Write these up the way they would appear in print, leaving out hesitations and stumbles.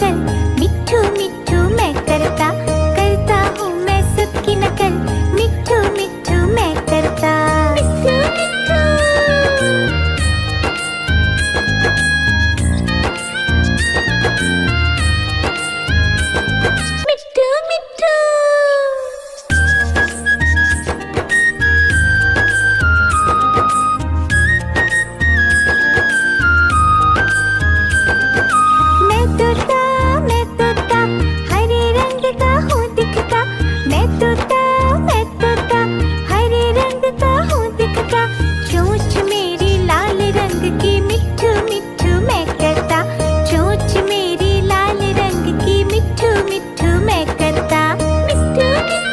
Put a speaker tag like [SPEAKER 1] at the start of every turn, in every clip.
[SPEAKER 1] नकल, मिट्ठू मिट्ठू मैं करता, करता हूँ मैं सबकी नकल, मिट्ठू मिट्ठू मैं करता। मिट्ठू मिट्ठू मिट्ठू मिट्ठू। मैं तोता हरे रंग का हूँ दिखता, मैं तोता हरे रंग का हूँ दिखता, चोंच मेरी लाल रंग की, मिट्ठू मिट्ठू मैं करता, चोंच मेरी लाल रंग की, मिट्ठू मिट्ठू मैं करता। मिट्ठू मिट्ठू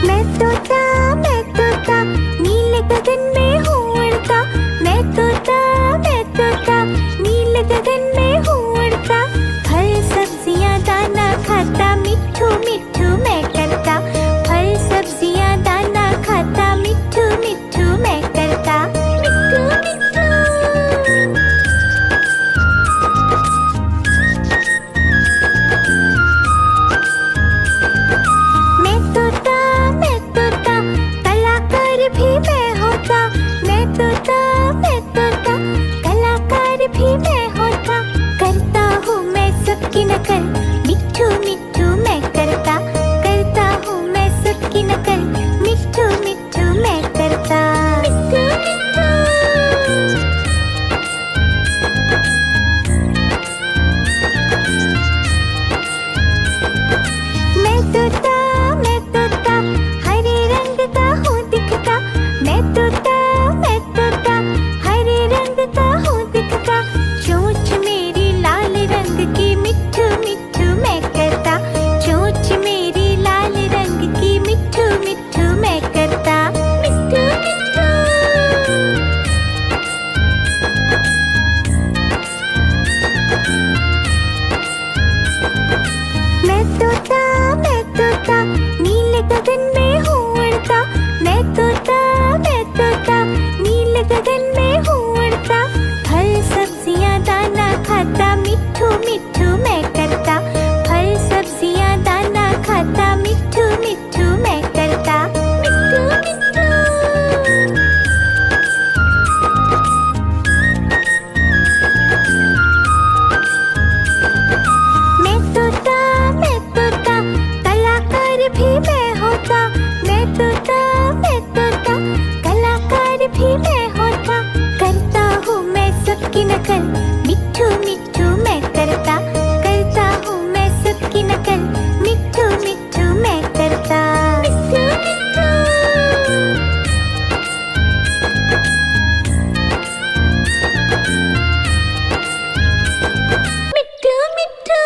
[SPEAKER 1] मैं तोता नीले गगन में हूँ उड़ता, मैं तोता नीले गगन में हूँ उड़ता, फल सब्जियाँ दाना खाता, मिट्ठू मिट्ठू मैं करता, फल सब्जियाँ दाना खाता, मिट्ठू मिट्ठू मैं करता। मिट्ठू मिट्ठू मैं तोता कलाकार भी मैं होता, मैं तोता कलाकार भी मैं होता, करता हूँ मैं सबकी नकल, मिट्ठू मिट्ठू मैं करता, करता हूँ मैं सबकी नकल, मिट्ठू मिट्ठू मैं करता। मिट्ठू मिट्ठू मैं तोता हरे रंग का हूँ दिखता, मैं तोता हरे रंग का हूँ दिखता, चोंच मेरी लाल रंग की, मिट्ठू मिट्ठू मैं करता, चोंच मेरी लाल रंग की, मिट्ठू मिट्ठू मैं करता। मिट्ठू मिट्ठू मैं तोता नीले गगन में हूँ उड़ता, मैं तोता नीले गगन में हूँ उड़ता, फल सब्जियाँ दाना खाता, मिट्ठू मिट्ठू मैं करता, फल सब्जियाँ दाना खाता, मिट्ठू मिट्ठू मैं करता। मिट्ठू मिट्ठू मैं तोता कलाकार भी मैं होता, मैं तोता कलाकार भी मैं होता, करता हूँ मैं सबकी नकल, मिट्ठू मिट्ठू मैं करता, करता हूँ मैं सबकी नकल, मिट्ठू मिट्ठू मैं करता। मिट्ठू मिट्ठू मिट्ठू मिट्ठू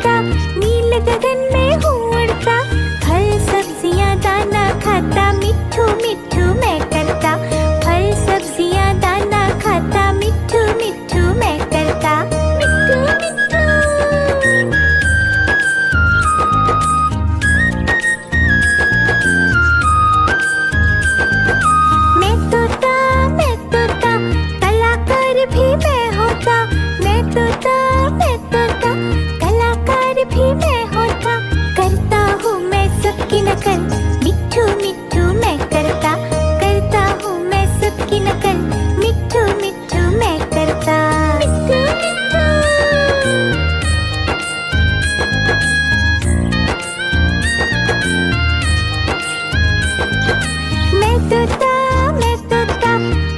[SPEAKER 1] तोता नील गगन में हूँ उड़ता, फल सब्जियाँ दाना खाता, मिट्ठू मिट्ठू मैं करता, फल सब्जियाँ दाना खाता, मिट्ठू मिट्ठू मैं करता, मिट्ठू मिट्ठू। मैं तोता कलाकार भी मैं होता, मैं तोता कलाकार भी मैं होता, करता हूँ मैं सबकी नकल, मिट्ठू मिट्ठू मैं करता, करता हूँ मैं सबकी नकल, मिट्ठू मिट्ठू मैं करता, मिट्ठू मिट्ठू। मैं तोता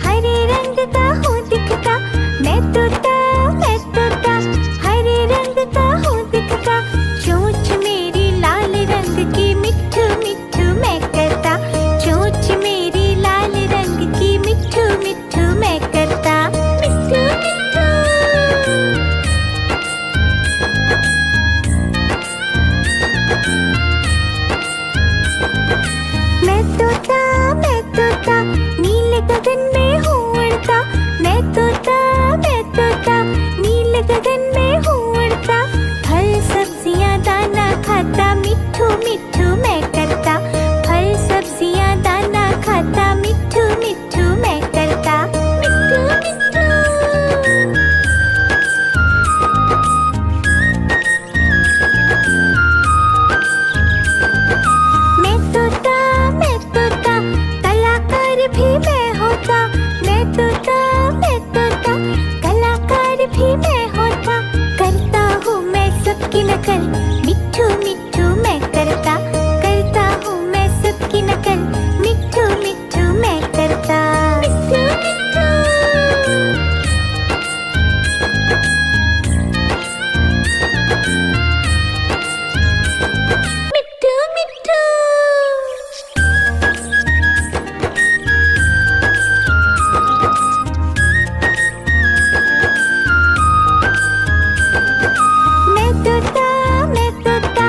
[SPEAKER 1] हरे रंग का हूँ दिखता, मैं तोता हरे रंग का हूँ दिखता, चोंच मेरी लाल रंग की, मिट्ठू मिट्ठू मैं करता, चोंच मेरी लाल रंग की, मिट्ठू मिट्ठू मैं करता, मिट्ठू मिट्ठू। मैं तोता नील गगन में हूँ उड़ता, मैं तोता नील गगन में हूँ उड़ता, फल सब्जियाँ दाना खाता, मिट्ठू मिट्ठू मैं करता, फल सब्जियाँ दाना खाता, मिट्ठू मिट्ठू मैं करता, मिट्ठू मिट्ठू। मैं तोता कलाकार भी मैं होता, मैं तोता कलाकार भी मैं होता, करता हूँ मैं सबकी नकल, मिट्ठू मिट्ठू मैं करता, करता हूँ मैं सबकी नकल, मिट्ठू मिट्ठू मैं करता, मिट्ठू मिट्ठू। मिट्ठू मिट्ठू। मैं तोता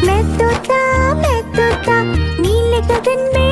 [SPEAKER 1] मैं तोता नीले गगन में